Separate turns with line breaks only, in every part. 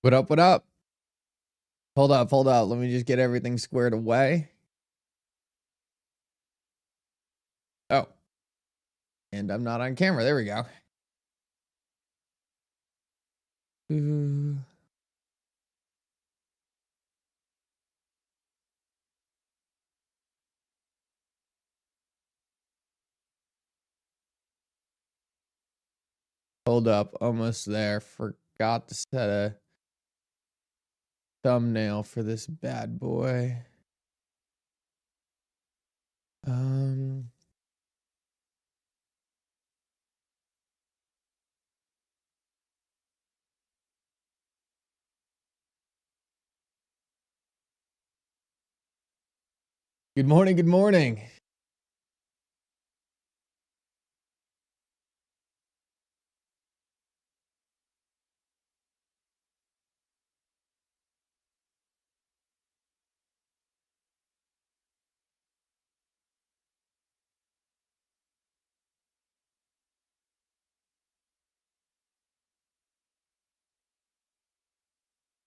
What up? What up? Hold up, hold up. Let me just get everything squared away. Oh, and I'm not on camera. There we go. Hold up. Almost there. Forgot to set a thumbnail for this bad boy. Good morning. Good morning.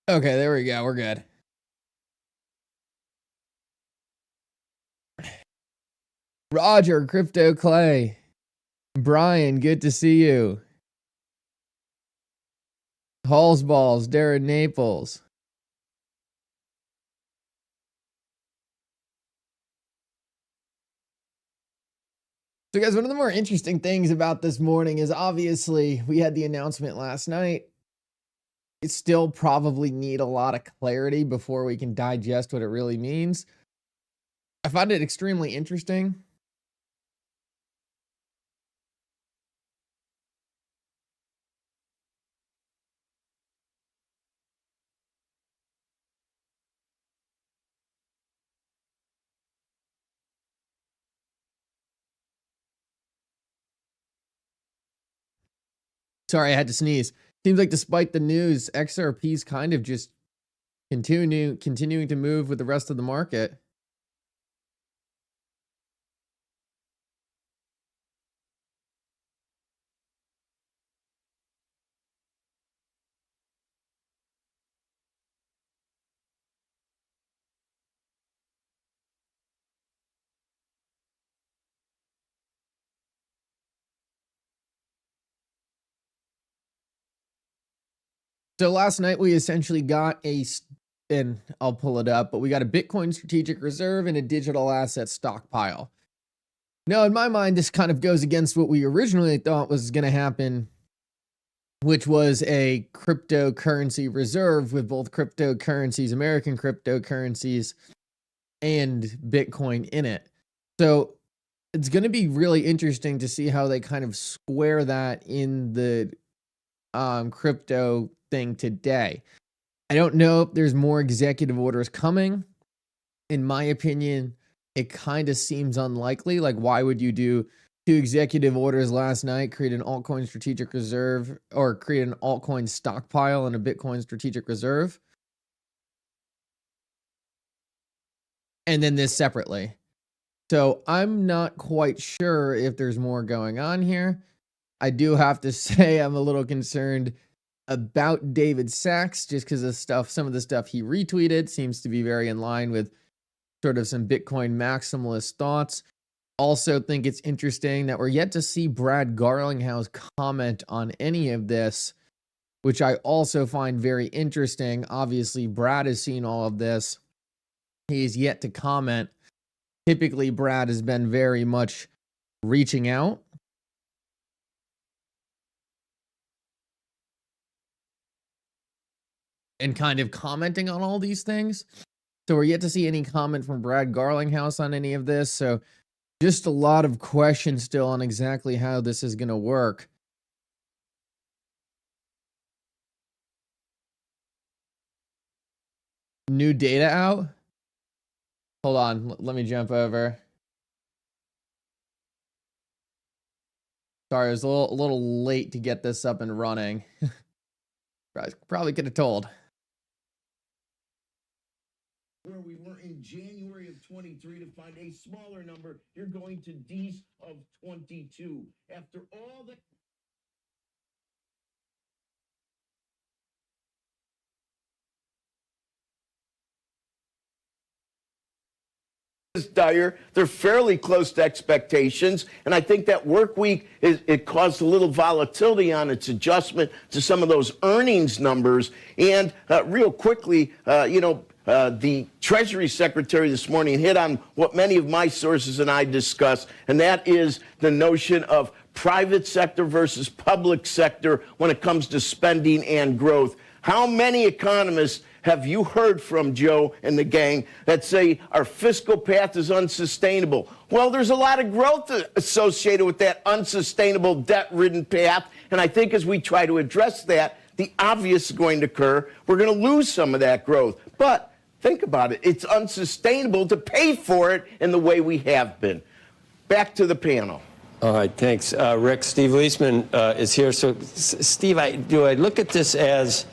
Okay, there we go. We're good. Roger, Crypto Clay. Brian, good to see you. Halls Balls, Darren Naples. So guys, one of the more interesting things about this morning is obviously we had the announcement last night. It still probably need a lot of clarity before we can digest what it really means. I find it extremely interesting. Sorry, I had to sneeze. Seems like despite the news, XRP's kind of just continuing to move with the rest of the market. So last night we essentially got and I'll pull it up, but we got a Bitcoin strategic reserve and a digital asset stockpile. Now, in my mind, this kind of goes against what we originally thought was going to happen, which was a cryptocurrency reserve with both cryptocurrencies, American cryptocurrencies, and Bitcoin in it. So it's going to be really interesting to see how they kind of square that in the crypto thing today. I don't know if there's more executive orders coming. In my opinion, it kind of seems unlikely. Like, why would you do 2 executive orders last night, create an altcoin strategic reserve, or create an altcoin stockpile and a Bitcoin strategic reserve, and then this separately? So I'm not quite sure if there's more going on here. I do have to say I'm a little concerned about David Sachs just because of some of the stuff he retweeted seems to be very in line with sort of some Bitcoin maximalist thoughts. Also think it's interesting that we're yet to see Brad Garlinghouse comment on any of this, which I also find very interesting. Obviously, Brad has seen all of this. He's yet to comment. Typically, Brad has been very much reaching out. And kind of commenting on all these things. So we're yet to see any comment from Brad Garlinghouse on any of this. So just a lot of questions still on exactly how this is going to work. New data out? Hold on, let me jump over. Sorry, I was a little late to get this up and running. Probably could have told.
Where we were in January of 23 to find a smaller number, you're going to D's of 22. After all the dire. They're fairly close to expectations, and I think that work week it caused a little volatility on its adjustment to some of those earnings numbers. And real quickly, the Treasury Secretary this morning hit on what many of my sources and I discuss, and that is the notion of private sector versus public sector when it comes to spending and growth. How many economists have you heard from, Joe and the gang, that say our fiscal path is unsustainable? Well, there's a lot of growth associated with that unsustainable debt-ridden path, and I think as we try to address that, the obvious is going to occur. We're going to lose some of that growth. But think about it. It's unsustainable to pay for it in the way we have been. Back to the panel.
All right, thanks. Rick, Steve Leisman is here. So, Steve, do I look at this as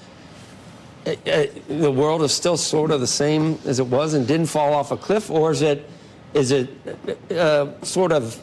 the world is still sort of the same as it was and didn't fall off a cliff, or is it sort of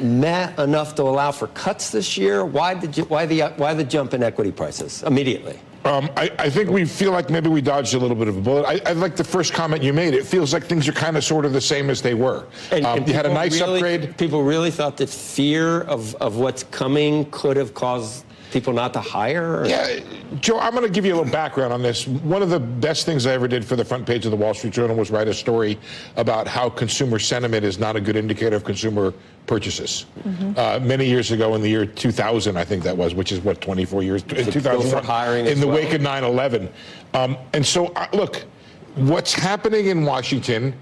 meh enough to allow for cuts this year? Why the jump in equity prices immediately?
I think we feel like maybe we dodged a little bit of a bullet. I like the first comment you made. It feels like things are kind of sort of the same as they were. And you had a nice upgrade.
People really thought that fear of what's coming could have caused people not to hire?
Yeah, Joe, I'm going to give you a little background on this. One of the best things I ever did for the front page of the Wall Street Journal was write a story about how consumer sentiment is not a good indicator of consumer purchases. Many years ago, in the year 2000, I think that was, which is what, 24 years? In 2001,
hiring
in the wake of 9/11. And so, look, what's happening in Washington,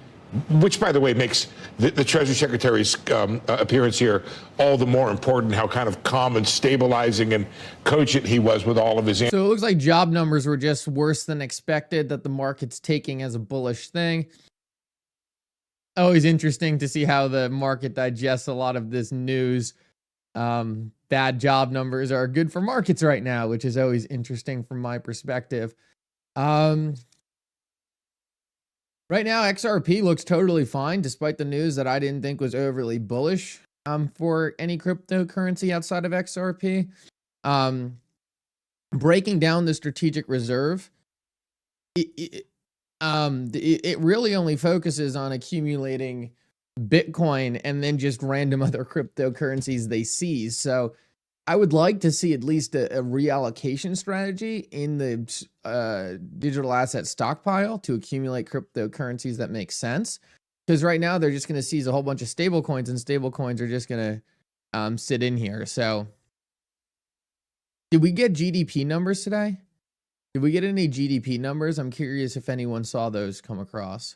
which, by the way, makes the Treasury Secretary's appearance here all the more important, how kind of calm and stabilizing and cogent he was with all of his...
So it looks like job numbers were just worse than expected, that the market's taking as a bullish thing. Always interesting to see how the market digests a lot of this news. Bad job numbers are good for markets right now, which is always interesting from my perspective. Right now, XRP looks totally fine, despite the news that I didn't think was overly bullish for any cryptocurrency outside of XRP. Breaking down the strategic reserve, it really only focuses on accumulating Bitcoin and then just random other cryptocurrencies they seize. So I would like to see at least a reallocation strategy in the digital asset stockpile to accumulate cryptocurrencies that make sense. Because right now they're just going to seize a whole bunch of stable coins, and stable coins are just going to sit in here. So did we get GDP numbers today? Did we get any GDP numbers? I'm curious if anyone saw those come across.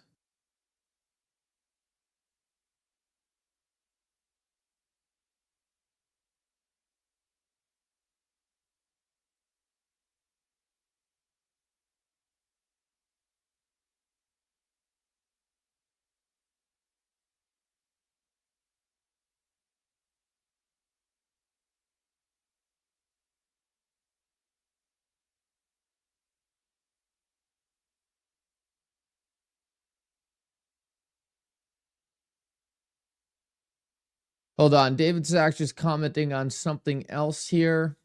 Hold on, David Sachs just commenting on something else here.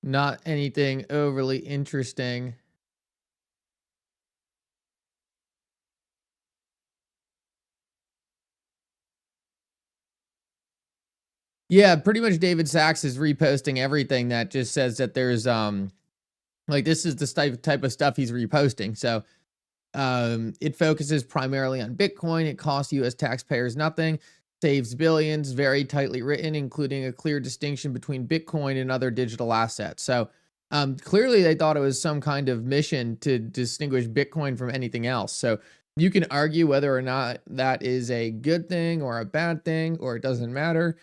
Not anything overly interesting. Yeah, pretty much David Sachs is reposting everything that just says that there's like this is the type of stuff he's reposting. So it focuses primarily on Bitcoin. It costs US taxpayers nothing, saves billions, very tightly written, including a clear distinction between Bitcoin and other digital assets. So clearly they thought it was some kind of mission to distinguish Bitcoin from anything else. So you can argue whether or not that is a good thing or a bad thing, or it doesn't matter.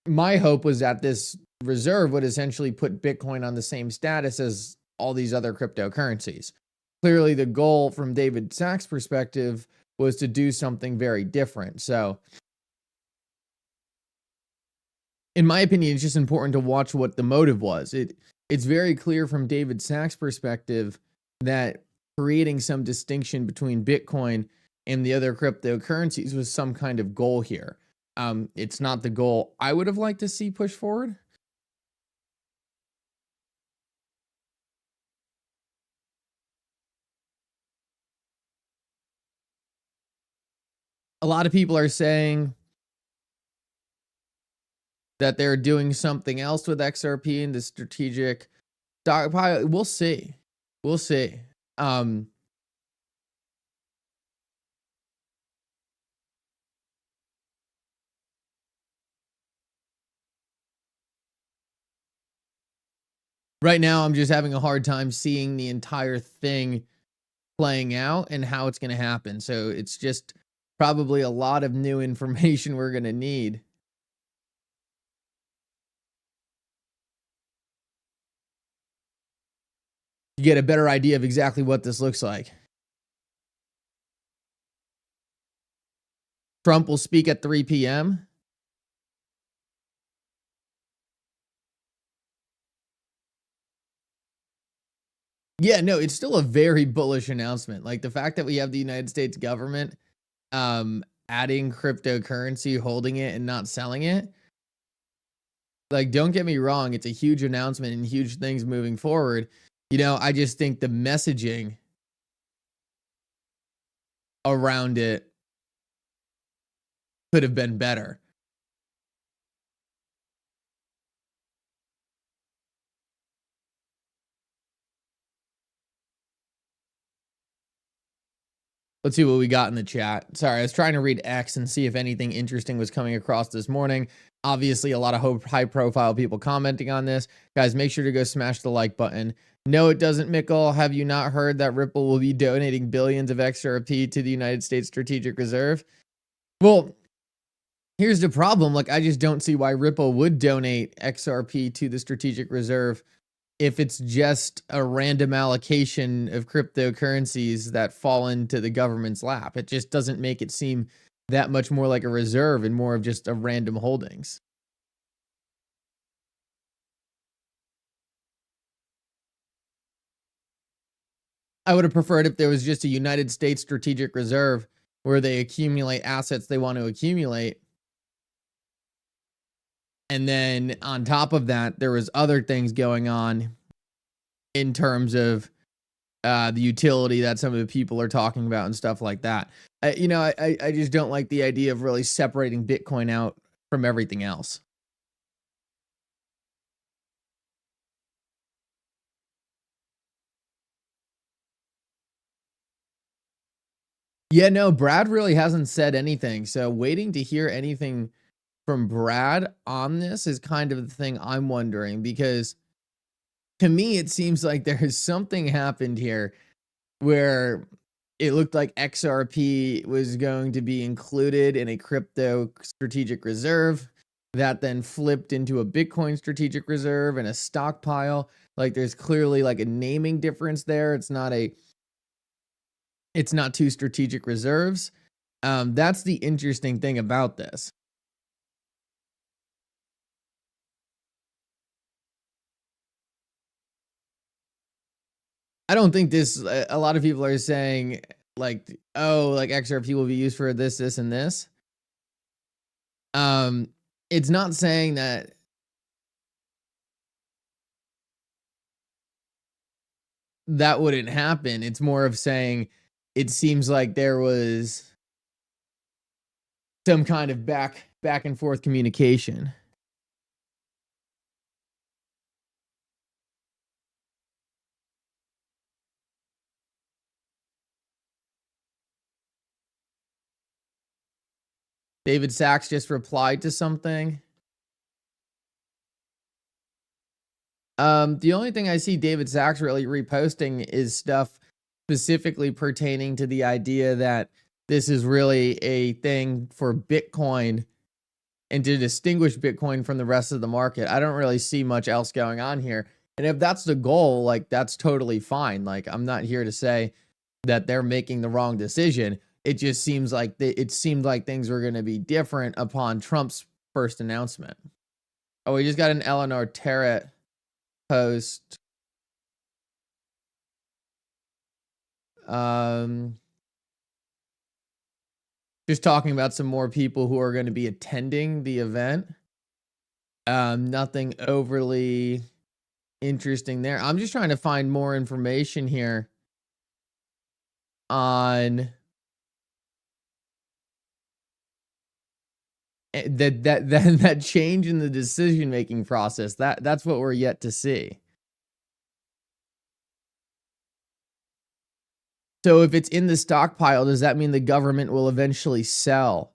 My hope was that this reserve would essentially put Bitcoin on the same status as all these other cryptocurrencies. Clearly, the goal from David Sachs' perspective was to do something very different. So, in my opinion, it's just important to watch what the motive was. It's very clear from David Sachs' perspective that creating some distinction between Bitcoin and the other cryptocurrencies was some kind of goal here. It's not the goal I would have liked to see push forward. A lot of people are saying that they're doing something else with XRP and the strategic stockpile. We'll see. We'll see. Right now, I'm just having a hard time seeing the entire thing playing out and how it's going to happen. So it's just probably a lot of new information we're going to need. To get a better idea of exactly what this looks like. Trump will speak at 3 p.m. Yeah, no, it's still a very bullish announcement. Like the fact that we have the United States government adding cryptocurrency, holding it and not selling it. Like, don't get me wrong, it's a huge announcement and huge things moving forward. You know, I just think the messaging around it could have been better. Let's see what we got in the chat. Sorry, I was trying to read X and see if anything interesting was coming across this morning. Obviously, a lot of high-profile people commenting on this. Guys, make sure to go smash the like button. No, it doesn't, Mickle. Have you not heard that Ripple will be donating billions of XRP to the United States Strategic Reserve? Well, here's the problem. Like, I just don't see why Ripple would donate XRP to the Strategic Reserve if it's just a random allocation of cryptocurrencies that fall into the government's lap. It just doesn't make it seem that much more like a reserve and more of just a random holdings. I would have preferred if there was just a United States Strategic Reserve where they accumulate assets they want to accumulate. And then on top of that, there was other things going on in terms of the utility that some of the people are talking about and stuff like that. I just don't like the idea of really separating Bitcoin out from everything else. Yeah, no, Brad really hasn't said anything. So waiting to hear anything from Brad on this is kind of the thing I'm wondering, because to me, it seems like there's something happened here where it looked like XRP was going to be included in a crypto strategic reserve that then flipped into a Bitcoin strategic reserve and a stockpile. Like there's clearly like a naming difference there. It's not two strategic reserves. That's the interesting thing about this. I don't think this, a lot of people are saying like, oh, like XRP will be used for this, this, and this. It's not saying that that wouldn't happen. It's more of saying it seems like there was some kind of back and forth communication. David Sachs just replied to something. The only thing I see David Sachs really reposting is stuff specifically pertaining to the idea that this is really a thing for Bitcoin and to distinguish Bitcoin from the rest of the market. I don't really see much else going on here. And if that's the goal, like that's totally fine. Like I'm not here to say that they're making the wrong decision. It just seems like it seemed like things were going to be different upon Trump's first announcement. Oh, we just got an Eleanor Terrett post. Just talking about some more people who are going to be attending the event. Nothing overly interesting there. I'm just trying to find more information here on that change in the decision making process. That's what we're yet to see. So if it's in the stockpile, does that mean the government will eventually sell?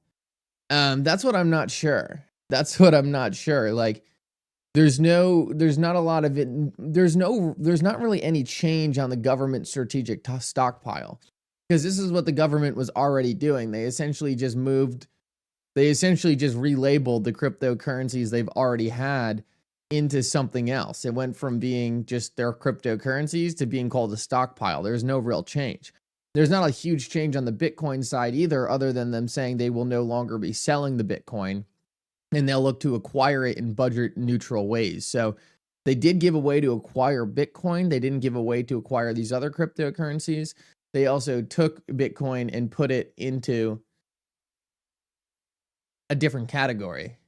That's what I'm not sure. That's what I'm not sure. Like, there's not a lot of it. There's not really any change on the government strategic stockpile, because this is what the government was already doing. They essentially just relabeled the cryptocurrencies they've already had into something else. It went from being just their cryptocurrencies to being called a stockpile. There's no real change. There's not a huge change on the Bitcoin side either, other than them saying they will no longer be selling the Bitcoin and they'll look to acquire it in budget neutral ways. So they did give away to acquire Bitcoin. They didn't give away to acquire these other cryptocurrencies. They also took Bitcoin and put it into a different category.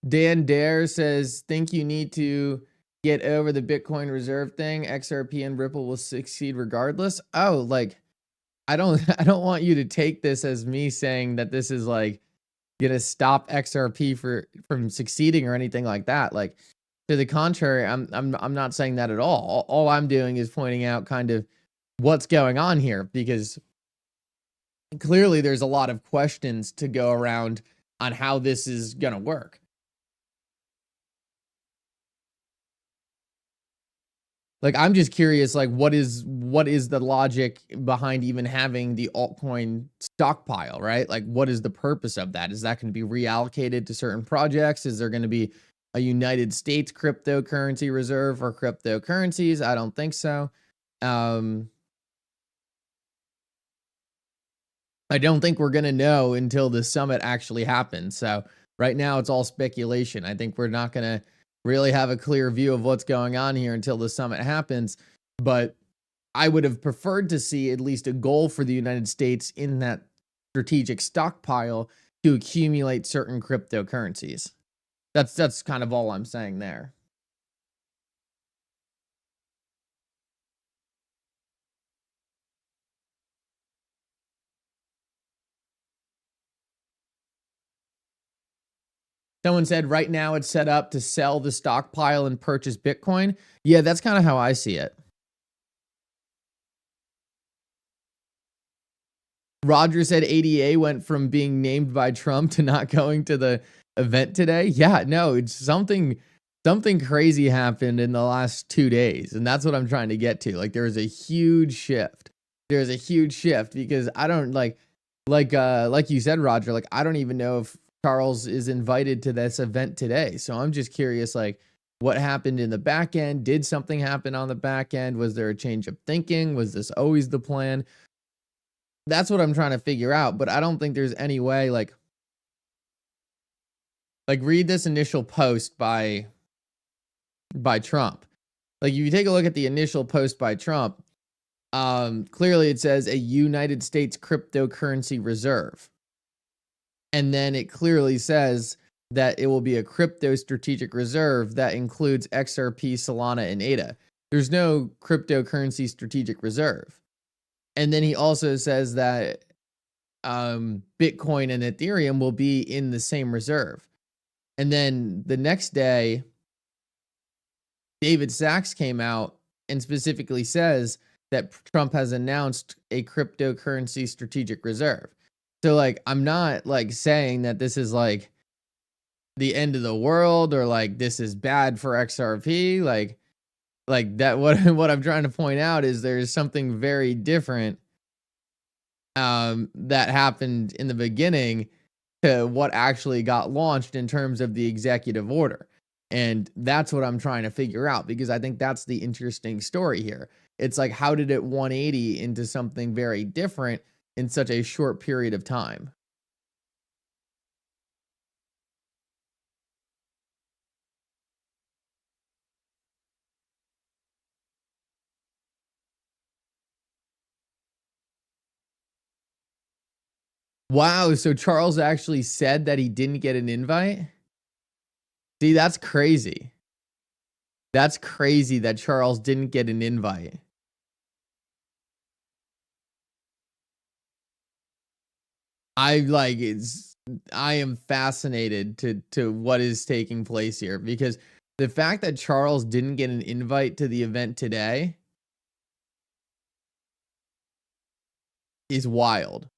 Dan Dare says, think you need to get over the Bitcoin reserve thing. XRP and Ripple will succeed regardless. Oh, like, I don't want you to take this as me saying that this is like gonna stop XRP from succeeding or anything like that. Like, to the contrary, I'm not saying that at all. All I'm doing is pointing out kind of what's going on here, because clearly there's a lot of questions to go around on how this is gonna work. Like, I'm just curious, like, what is the logic behind even having the altcoin stockpile, right? Like, what is the purpose of that? Is that going to be reallocated to certain projects? Is there going to be a United States cryptocurrency reserve for cryptocurrencies? I don't think so. I don't think we're going to know until the summit actually happens. So right now it's all speculation. I think we're not going to really have a clear view of what's going on here until the summit happens. But I would have preferred to see at least a goal for the United States in that strategic stockpile to accumulate certain cryptocurrencies. That's kind of all I'm saying there. Someone said right now it's set up to sell the stockpile and purchase Bitcoin. Yeah, that's kind of how I see it. Roger said ADA went from being named by Trump to not going to the event today. Yeah, no, it's something crazy happened in the last 2 days. And that's what I'm trying to get to. Like, there's a huge shift. There's a huge shift because I don't like you said, Roger, like, I don't even know if Charles is invited to this event today. So I'm just curious, like, what happened in the back end? Did something happen on the back end? Was there a change of thinking? Was this always the plan? That's what I'm trying to figure out. But I don't think there's any way, like read this initial post by Trump. Like, if you take a look at the initial post by Trump, clearly it says a United States cryptocurrency reserve. And then it clearly says that it will be a crypto strategic reserve that includes XRP, Solana, and ADA. There's no cryptocurrency strategic reserve. And then he also says that Bitcoin and Ethereum will be in the same reserve. And then the next day, David Sachs came out and specifically says that Trump has announced a cryptocurrency strategic reserve. So, like, I'm not, like, saying that this is, like, the end of the world or, like, this is bad for XRP. Like that, what I'm trying to point out is there's something very different that happened in the beginning to what actually got launched in terms of the executive order. And that's what I'm trying to figure out, because I think that's the interesting story here. It's like, how did it 180 into something very different in such a short period of time? Wow, so Charles actually said that he didn't get an invite? See, that's crazy. That's crazy that Charles didn't get an invite. I am fascinated to what is taking place here, because the fact that Charles didn't get an invite to the event today is wild.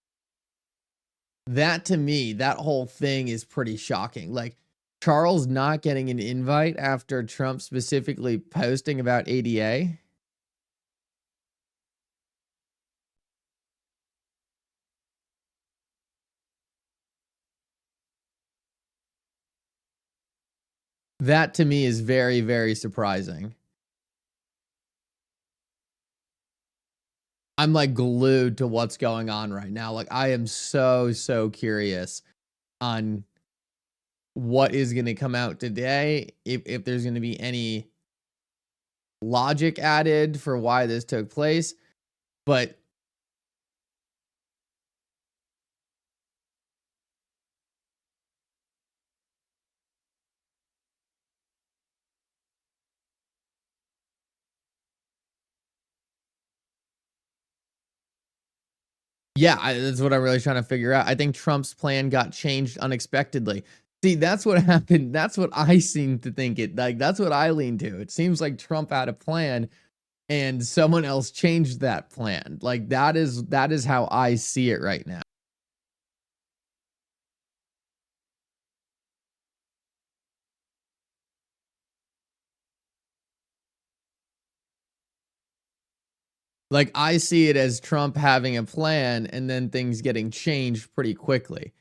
That, to me, that whole thing is pretty shocking. Like, Charles not getting an invite after Trump specifically posting about ADA. That, to me, is very, very surprising. I'm like glued to what's going on right now. Like, I am so curious on what is going to come out today, if there's going to be any logic added for why this took place. But yeah, that's what I'm really trying to figure out. I think Trump's plan got changed unexpectedly. See, that's what happened. That's what I seem to think it, like, that's what I lean to. It seems like Trump had a plan and someone else changed that plan. Like, that is how I see it right now. Like, I see it as Trump having a plan and then things getting changed pretty quickly.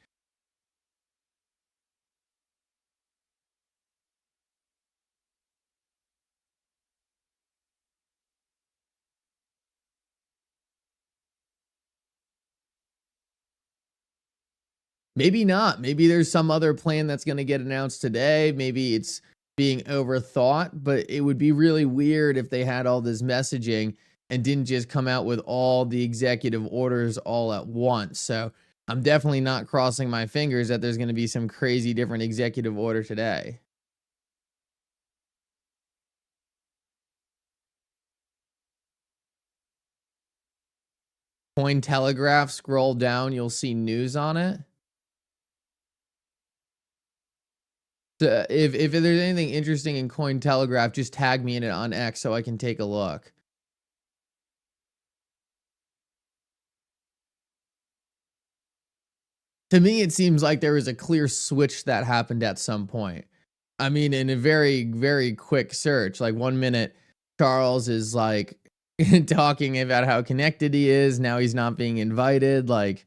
Maybe not. Maybe there's some other plan that's going to get announced today. Maybe it's being overthought, but it would be really weird if they had all this messaging and didn't just come out with all the executive orders all at once. So I'm definitely not crossing my fingers that there's going to be some crazy different executive order today. Cointelegraph, scroll down, you'll see news on it. If there's anything interesting in Cointelegraph, just tag me in it on X so I can take a look. To me, it seems like there was a clear switch that happened at some point. I mean, in a very quick search, like 1 minute, Charles is like talking about how connected he is. Now he's not being invited. Like,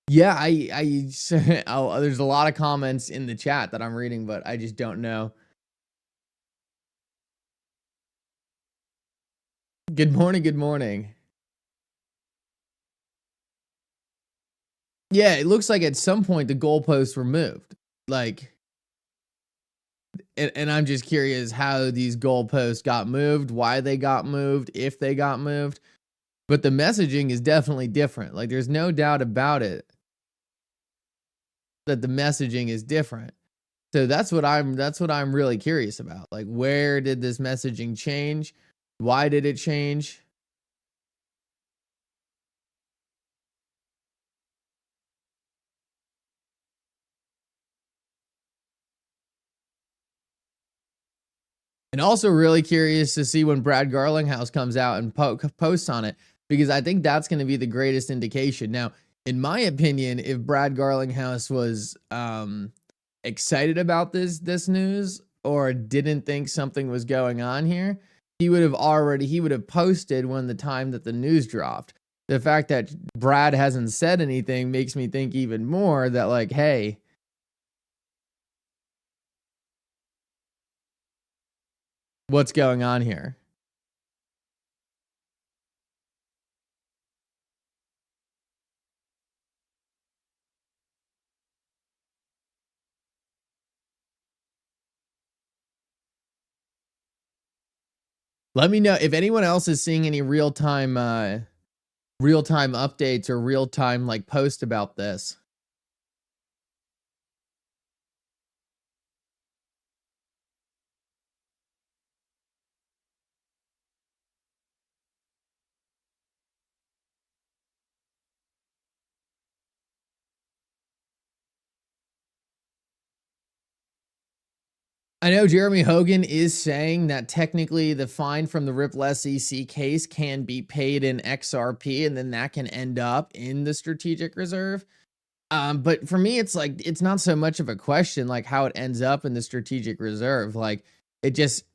yeah, there's a lot of comments in the chat that I'm reading, but I just don't know. Good morning. Good morning. Yeah, it looks like at some point the goalposts were moved. Like, and I'm just curious how these goalposts got moved, why they got moved, if they got moved. But the messaging is definitely different. Like, there's no doubt about it that the messaging is different. So that's what I'm really curious about. Like, where did this messaging change? Why did it change? And also really curious to see when Brad Garlinghouse comes out and posts on it, because I think that's going to be the greatest indication. Now, in my opinion, if Brad Garlinghouse was excited about this news or didn't think something was going on here, he would have posted when the time that the news dropped. The fact that Brad hasn't said anything makes me think even more that, like, hey, what's going on here? Let me know if anyone else is seeing any real-time updates or real-time like post about this. I know Jeremy Hogan is saying that technically the fine from the Ripple SEC case can be paid in XRP and then that can end up in the strategic reserve. But for me, it's like, it's not so much of a question like how it ends up in the strategic reserve. Like, it just,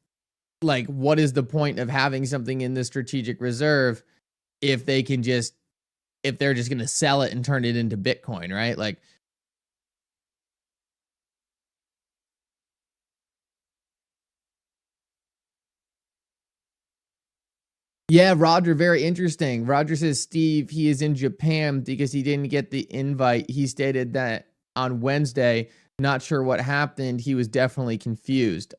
like, what is the point of having something in the strategic reserve if they can just, if they're just going to sell it and turn it into Bitcoin, right? Like, yeah, Roger, very interesting. Roger says, Steve, he is in Japan because he didn't get the invite. He stated that on Wednesday, not sure what happened. He was definitely confused.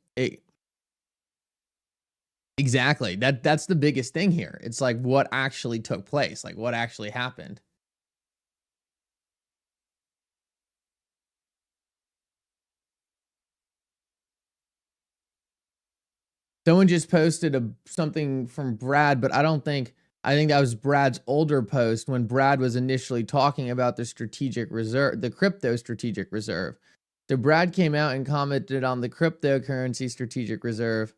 Exactly. That's the biggest thing here. It's like what actually took place, like what actually happened. Someone just posted something from Brad, but I think that was Brad's older post when Brad was initially talking about the strategic reserve, the crypto strategic reserve. So Brad came out and commented on the cryptocurrency strategic reserve.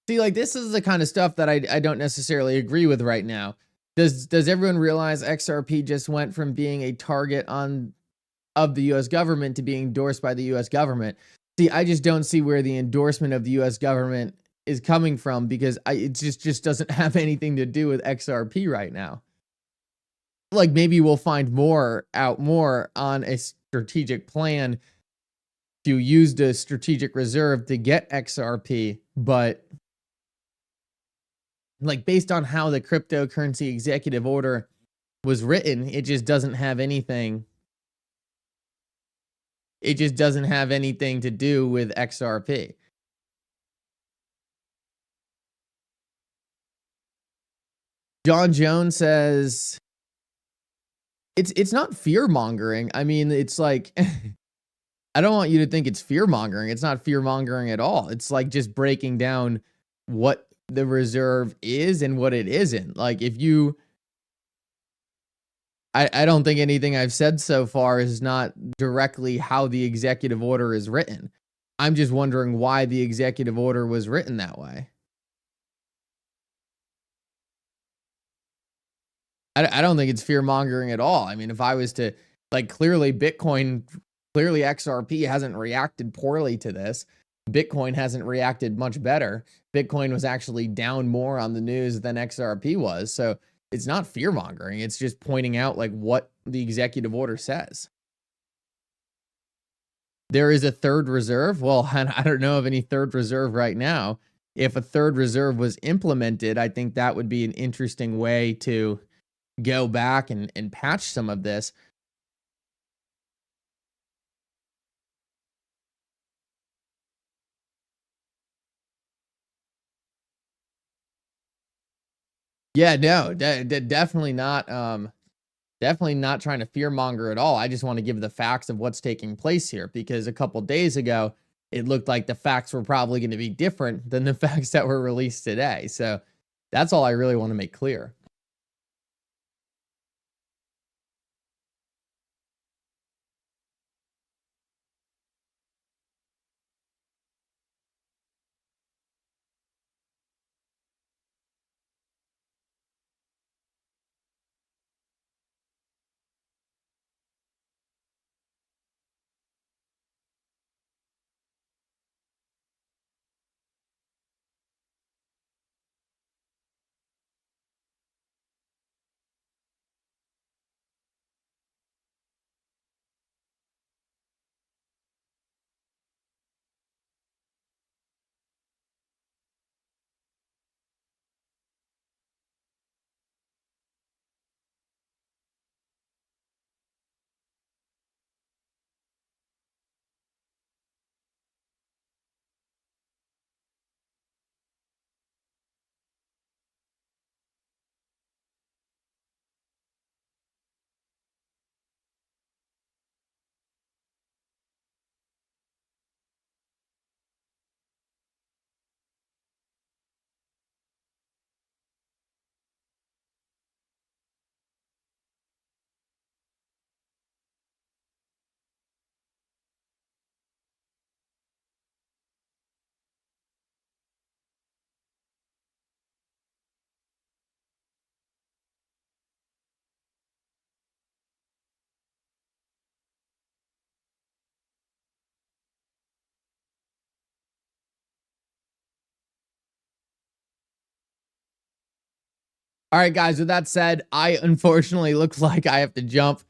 See, like, this is the kind of stuff that I don't necessarily agree with right now. Does everyone realize XRP just went from being a target of the US government to being endorsed by the US government? See, I just don't see where the endorsement of the US government is coming from because it just doesn't have anything to do with XRP right now. Like, maybe we'll find more on a strategic plan to use the strategic reserve to get XRP, but like, based on how the cryptocurrency executive order was written, it just doesn't have anything. It just doesn't have anything to do with XRP. John Jones says it's not fear mongering. I mean, it's like I don't want you to think it's fear mongering. It's not fear mongering at all. It's like just breaking down what the reserve is and what it isn't. Like, if you I don't think anything I've said so far is not directly how the executive order is written. I'm just wondering why the executive order was written that way. I don't think it's fear mongering at all. I mean, if I was to, like, clearly XRP hasn't reacted poorly to this. Bitcoin hasn't reacted much better. Bitcoin was actually down more on the news than XRP was. So it's not fear mongering. It's just pointing out like what the executive order says. There is a third reserve. Well, I don't know of any third reserve right now. If a third reserve was implemented, I think that would be an interesting way to go back and patch some of this. Yeah, no, definitely not. Definitely not trying to fear monger at all. I just want to give the facts of what's taking place here because a couple days ago, it looked like the facts were probably going to be different than the facts that were released today. So that's all I really want to make clear. All right, guys, with that said, I unfortunately look like I have to jump.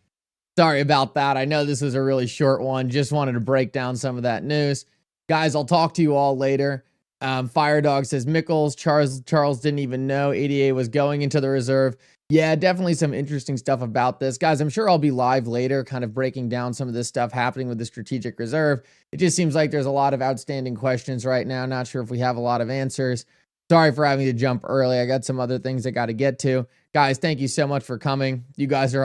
Sorry about that. I know this was a really short one. Just wanted to break down some of that news. Guys, I'll talk to you all later. Firedog says, Mickles, Charles didn't even know ADA was going into the reserve. Yeah, definitely some interesting stuff about this. Guys, I'm sure I'll be live later kind of breaking down some of this stuff happening with the strategic reserve. It just seems like there's a lot of outstanding questions right now. Not sure if we have a lot of answers. Sorry for having to jump early. I got some other things I got to get to. Guys, thank you so much for coming. You guys are